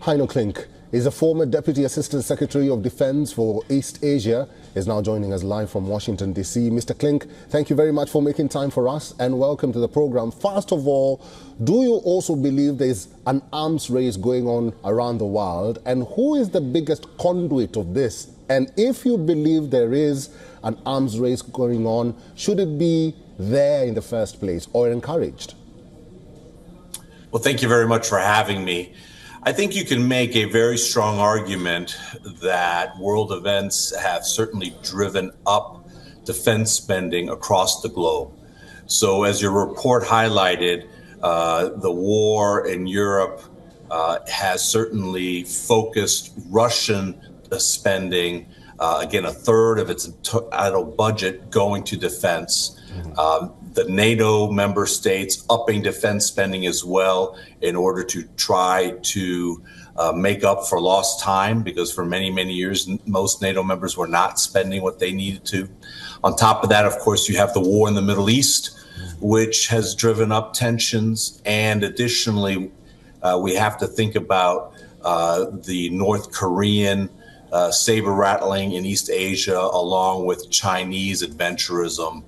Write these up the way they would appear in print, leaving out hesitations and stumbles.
Heino Klink is a former Deputy Assistant Secretary of Defense for East Asia, is now joining us live from Washington, D.C. Mr. Klink, thank you very much for making time for us and welcome to the program. First of all, do you also believe there's an arms race going on around the world, and who is the biggest conduit of this? And if you believe there is an arms race going on, should it be there in the first place or encouraged? Well, thank you very much for having me. I think you can make a very strong argument that world events have certainly driven up defense spending across the globe. So as your report highlighted, the war in Europe has certainly focused Russian spending, again, a third of its total budget going to defense. The NATO member states upping defense spending as well in order to try to make up for lost time, because for many, many years, most NATO members were not spending what they needed to. On top of that, of course, you have the war in the Middle East, which has driven up tensions. And additionally, we have to think about the North Korean saber rattling in East Asia, along with Chinese adventurism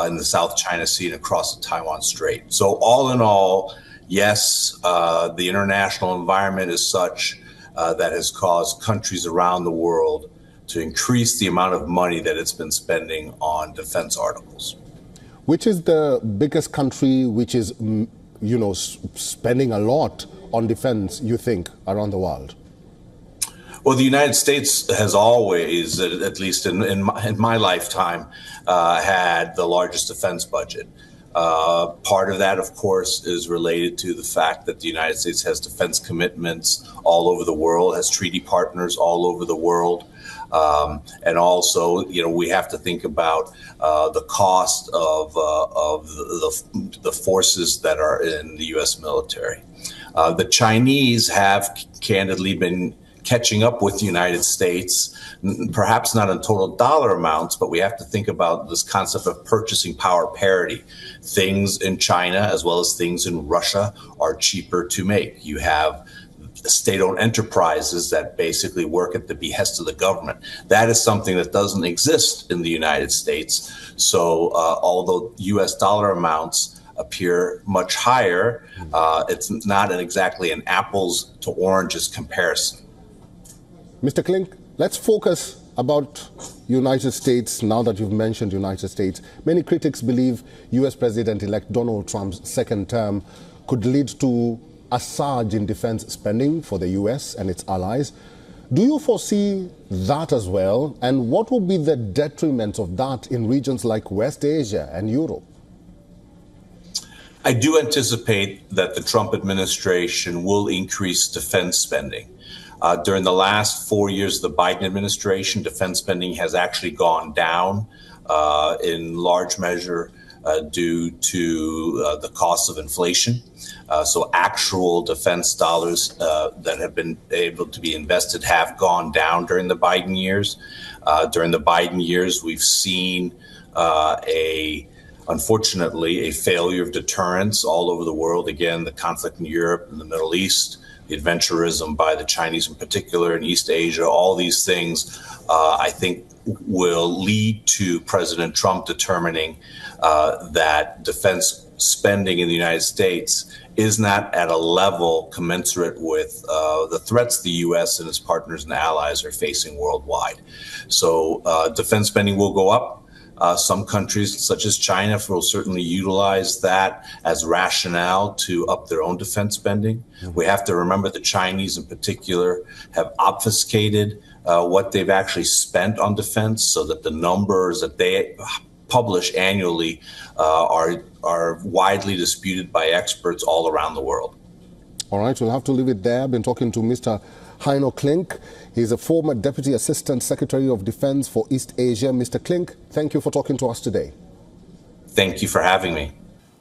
in the South China Sea and across the Taiwan Strait. So all in all, yes, the international environment is such that has caused countries around the world to increase the amount of money that it's been spending on defense articles. Which is the biggest country which is, spending a lot on defense, you think, around the world? Well, the United States has always, at least in my lifetime, had the largest defense budget. Part of that, of course, is related to the fact that the United States has defense commitments all over the world, has treaty partners all over the world. And also, we have to think about the cost of the forces that are in the U.S. military. The Chinese have candidly been catching up with the United States, perhaps not in total dollar amounts, but we have to think about this concept of purchasing power parity. Things in China, as well as things in Russia, are cheaper to make. You have state-owned enterprises that basically work at the behest of the government. That is something that doesn't exist in the United States. So although U.S. dollar amounts appear much higher, it's not exactly an apples to oranges comparison. Mr. Klink, let's focus about United States now that you've mentioned United States. Many critics believe U.S. President-elect Donald Trump's second term could lead to a surge in defense spending for the U.S. and its allies. Do you foresee that as well? And what will be the detriment of that in regions like West Asia and Europe? I do anticipate that the Trump administration will increase defense spending. During the last 4 years of the Biden administration, defense spending has actually gone down in large measure due to the cost of inflation. So actual defense dollars that have been able to be invested have gone down during the Biden years. During the Biden years, we've seen unfortunately, a failure of deterrence all over the world. Again, the conflict in Europe and the Middle East, the adventurism by the Chinese in particular in East Asia, all these things, I think, will lead to President Trump determining that defense spending in the United States is not at a level commensurate with the threats the U.S. and its partners and allies are facing worldwide. So defense spending will go up. Some countries, such as China, will certainly utilize that as rationale to up their own defense spending. We have to remember the Chinese in particular have obfuscated what they've actually spent on defense, so that the numbers that they publish annually are widely disputed by experts all around the world. All right, we'll have to leave it there. I've been talking to Mr. Heino Klink. He's a former Deputy Assistant Secretary of Defense for East Asia. Mr. Klink, thank you for talking to us today. Thank you for having me.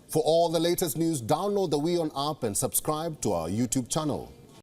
For all the latest news, download the WION app and subscribe to our YouTube channel.